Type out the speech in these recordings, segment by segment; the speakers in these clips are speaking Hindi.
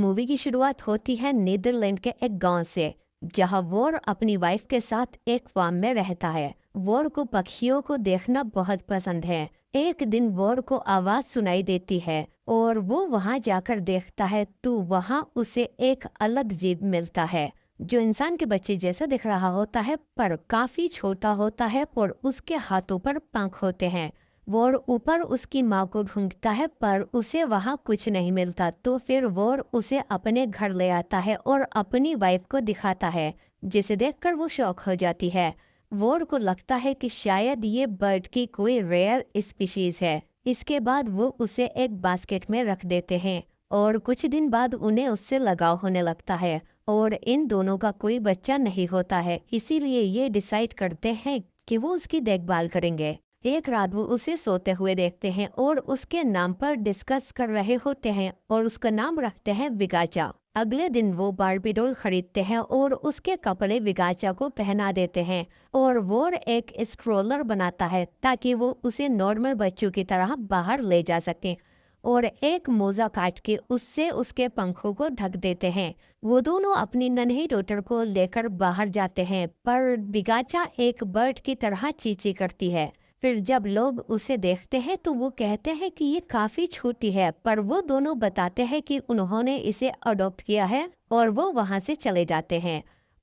मूवी की शुरुआत होती है नीदरलैंड के एक गांव से, जहां वोर अपनी वाइफ के साथ एक फार्म में रहता है। वोर को पक्षियों को देखना बहुत पसंद है। एक दिन वोर को आवाज सुनाई देती है और वो वहां जाकर देखता है तो वहां उसे एक अलग जीव मिलता है जो इंसान के बच्चे जैसा दिख रहा होता है, पर काफी छोटा होता है और उसके हाथों पर पंख होते हैं। वोर ऊपर उसकी माँ को ढूंढता है पर उसे वहाँ कुछ नहीं मिलता, तो फिर वोर उसे अपने घर ले आता है और अपनी वाइफ को दिखाता है, जिसे देखकर वो शॉक हो जाती है। वोर को लगता है कि शायद ये बर्ड की कोई रेयर स्पीशीज है। इसके बाद वो उसे एक बास्केट में रख देते हैं और कुछ दिन बाद उन्हें उससे लगाव होने लगता है और इन दोनों का कोई बच्चा नहीं होता है। इसीलिए ये डिसाइड करते हैं कि वो उसकी देखभाल करेंगे। एक रात वो उसे सोते हुए देखते हैं और उसके नाम पर डिस्कस कर रहे होते हैं और उसका नाम रखते हैं विगाचा। अगले दिन वो बार्बी डॉल खरीदते हैं और उसके कपड़े विगाचा को पहना देते हैं और वो एक स्ट्रोलर बनाता है ताकि वो उसे नॉर्मल बच्चों की तरह बाहर ले जा सके और एक मोजा काट के उससे उसके पंखों को ढक देते हैं। वो दोनों अपनी नन्ही डॉटर को लेकर बाहर जाते हैं, पर विगाचा एक बर्ड की तरह चींची करती है। फिर जब लोग उसे देखते हैं तो वो कहते हैं कि ये काफी छोटी है, पर वो दोनों बताते हैं कि उन्होंने इसे अडॉप्ट किया है और वो वहां से चले जाते हैं।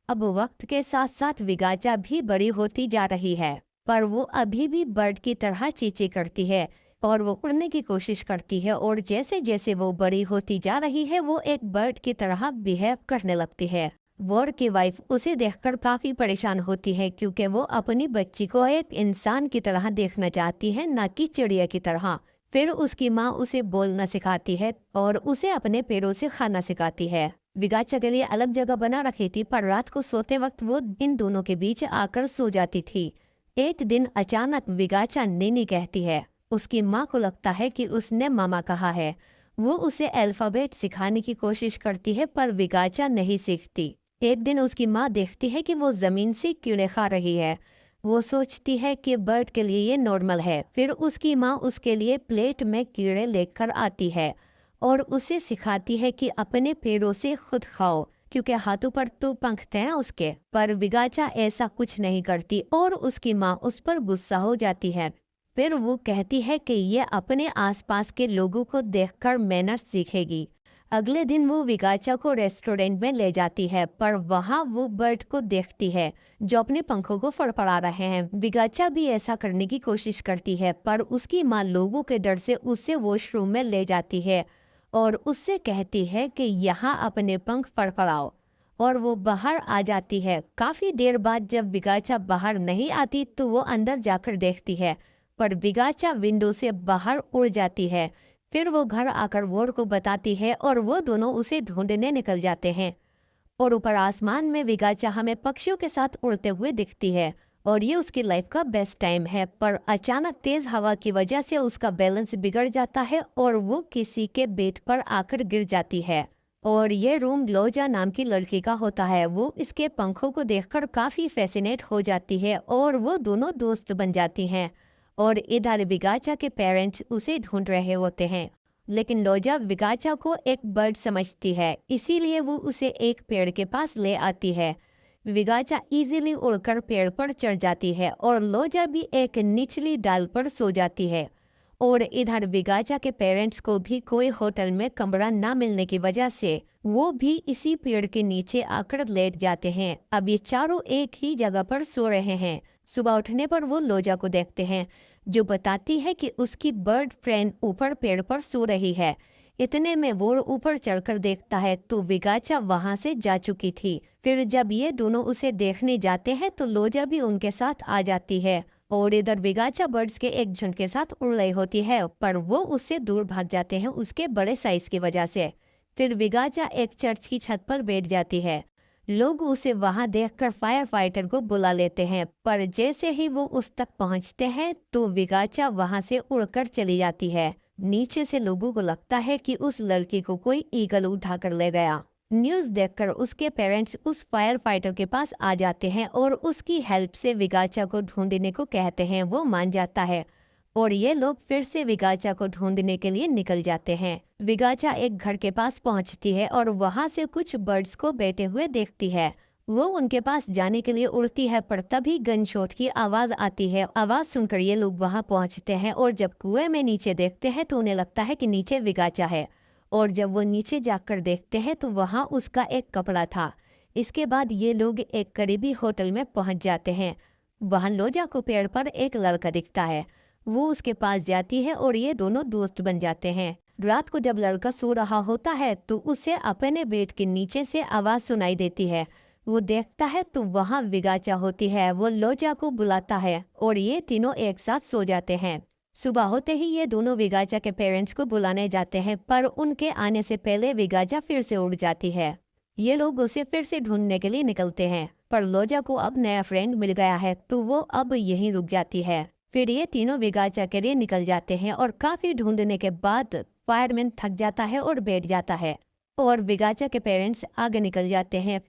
अब वक्त के साथ साथ विगाचा भी बड़ी होती जा रही है, पर वो अभी भी बर्ड की तरह चींची करती है और वो उड़ने की कोशिश करती है और जैसे जैसे वो बड़ी होती जा रही है वो एक बर्ड की तरह बिहेव करने लगती है। वोर की वाइफ उसे देखकर काफी परेशान होती है क्योंकि वो अपनी बच्ची को एक इंसान की तरह देखना चाहती है, न कि चिड़िया की तरह। फिर उसकी माँ उसे बोलना सिखाती है और उसे अपने पैरों से खाना सिखाती है। विगाचा के लिए अलग जगह बना रखी थी, पर रात को सोते वक्त वो इन दोनों के बीच आकर सो जाती थी। एक दिन अचानक विगाचा नीनी कहती है। उसकी माँ को लगता है कि उसने मामा कहा है। वो उसे अल्फाबेट सिखाने की कोशिश करती है, पर विगाचा नहीं सीखती। एक दिन उसकी माँ देखती है कि वो जमीन से कीड़े खा रही है। वो सोचती है कि बर्ड के लिए ये नॉर्मल है। फिर उसकी माँ उसके लिए प्लेट में कीड़े लेकर आती है और उसे सिखाती है कि अपने पैरों से खुद खाओ, क्योंकि हाथों पर तो पंख थे ना उसके। पर विगाचा ऐसा कुछ नहीं करती और उसकी माँ उस पर गुस्सा हो जाती है। फिर वो कहती है कि ये अपने आसपास के लोगों को देखकर मैनर्स सीखेगी। अगले दिन वो विगाचा को रेस्टोरेंट में ले जाती है, पर वहाँ वो बर्ड को देखती है जो अपने पंखों को फड़फड़ा रहे हैं। विगाचा भी ऐसा करने की कोशिश करती है, पर उसकी माँ लोगों के डर से उसे वॉशरूम में ले जाती है और उससे कहती है कि यहाँ अपने पंख फड़फड़ाओ, और वो बाहर आ जाती है। काफी देर बाद जब विगाचा बाहर नहीं आती तो वो अंदर जाकर देखती है, पर विगाचा विंडो से बाहर उड़ जाती है। फिर वो घर आकर वोर को बताती है और वो दोनों उसे ढूंढने निकल जाते हैं। और ऊपर आसमान में विगाचा हमें पक्षियों के साथ उड़ते हुए दिखती है और ये उसकी लाइफ का बेस्ट टाइम है। पर अचानक तेज हवा की वजह से उसका बैलेंस बिगड़ जाता है और वो किसी के बेड पर आकर गिर जाती है। और ये रूम लोजा नाम की लड़की का होता है। वो इसके पंखों को देखकर काफी फैसिनेट हो जाती है और वो दोनों दोस्त बन जाती हैं। और इधर विगाचा के पेरेंट्स उसे ढूंढ रहे होते हैं, लेकिन लोजा विगाचा को एक बर्ड समझती है, इसीलिए वो उसे एक पेड़ के पास ले आती है। विगाचा इजीली उड़कर पेड़ पर चढ़ जाती है और लोजा भी एक निचली डाल पर सो जाती है। और इधर विगाचा के पेरेंट्स को भी कोई होटल में कमरा ना मिलने की वजह से वो भी इसी पेड़ के नीचे आकर लेट जाते हैं। अब ये चारों एक ही जगह पर सो रहे हैं। सुबह उठने पर वो लोजा को देखते हैं, जो बताती है कि उसकी बर्ड फ्रेंड ऊपर पेड़ पर सो रही है। इतने में वो ऊपर चढ़कर देखता है तो विगाचा वहां से जा चुकी थी। फिर जब ये दोनों उसे देखने जाते हैं तो लोजा भी उनके साथ आ जाती है और इधर विगाचा बर्ड्स के एक झुंड के साथ उड़ रही होती है, पर वो उससे दूर भाग जाते हैं उसके बड़े साइज की वजह से। फिर विगाचा एक चर्च की छत पर बैठ जाती है। लोग उसे वहां देखकर फायर फाइटर को बुला लेते हैं, पर जैसे ही वो उस तक पहुंचते हैं तो विगाचा वहां से उड़कर चली जाती है। नीचे से लोगों को लगता है कि उस लड़की को कोई ईगल उठाकर ले गया। न्यूज़ देखकर उसके पेरेंट्स उस फायर फाइटर के पास आ जाते हैं और उसकी हेल्प से विगाचा को ढूंढने को कहते हैं। वो मान जाता है और ये लोग फिर से विगाचा को ढूंढने के लिए निकल जाते हैं। विगाचा एक घर के पास पहुंचती है और वहां से कुछ बर्ड्स को बैठे हुए देखती है। वो उनके पास जाने के लिए उड़ती है, पर तभी गन शॉट की आवाज आती है। आवाज सुनकर ये लोग वहां पहुंचते हैं और जब कुएं में नीचे देखते हैं तो उन्हें लगता है कि नीचे विगाचा है। और जब वो नीचे जाकर देखते हैं तो वहां उसका एक कपड़ा था। इसके बाद ये लोग एक करीबी होटल में पहुंच जाते हैं। वहां लोजा को पेड़ पर एक लड़का दिखता है। वो उसके पास जाती है और ये दोनों दोस्त बन जाते हैं। रात को जब लड़का सो रहा होता है तो उसे अपने बेड के नीचे से आवाज सुनाई देती है। वो देखता है तो वहां विगाचा होती है। वो लोजा को बुलाता है और ये तीनों एक साथ सो जाते हैं। सुबह होते ही ये दोनों विगाचा के पेरेंट्स को बुलाने जाते हैं, पर उनके आने से पहले विगाचा फिर से उड़ जाती है। ये लोग उसे फिर से ढूंढने के लिए निकलते हैं, पर लोजा को अब नया फ्रेंड मिल गया है तो वो अब यहीं रुक जाती है। फिर ये तीनों विगाचा के लिए निकल जाते हैं और काफी ढूंढने के बाद फायरमैन थक जाता है और बैठ जाता है और विगाचा के पेरेंट्स आगे निकल जाते हैं।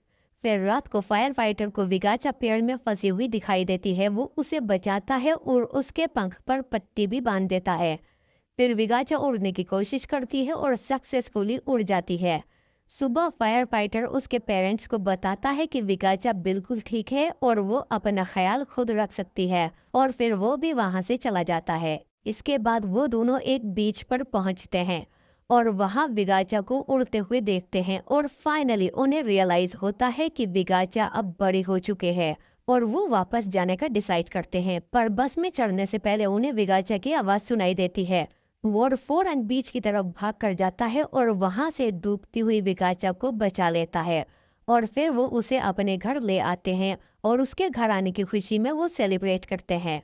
फिर रात को फायर फाइटर को विगाचा पेड़ में फंसी हुई दिखाई देती है। वो उसे बचाता है और उसके पंख पर पट्टी भी बांध देता है। फिर विगाचा उड़ने की कोशिश करती है और सक्सेसफुली उड़ जाती है। सुबह फायर फाइटर उसके पेरेंट्स को बताता है कि विगाचा बिल्कुल ठीक है और वो अपना ख्याल खुद रख सकती है, और फिर वो भी वहां से चला जाता है। इसके बाद वो दोनों एक बीच पर पहुंचते हैं और वहां विगाचा को उड़ते हुए देखते हैं और फाइनली उन्हें रियलाइज होता है कि विगाचा अब बड़े हो चुके हैं और वो वापस जाने का डिसाइड करते हैं। पर बस में चढ़ने से पहले उन्हें विगाचा की आवाज़ सुनाई देती है। वो फौरन बीच की तरफ भाग कर जाता है और वहां से डूबती हुई विगाचा को बचा लेता है और फिर वो उसे अपने घर ले आते हैं और उसके घर आने की खुशी में वो सेलिब्रेट करते हैं।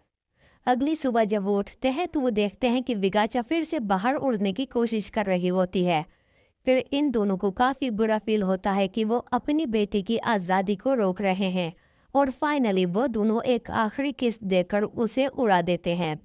अगली सुबह जब वो उठते हैं तो वो देखते हैं कि विगाचा फिर से बाहर उड़ने की कोशिश कर रही होती है। फिर इन दोनों को काफ़ी बुरा फील होता है कि वो अपनी बेटी की आज़ादी को रोक रहे हैं और फाइनली वो दोनों एक आखिरी किस देकर उसे उड़ा देते हैं।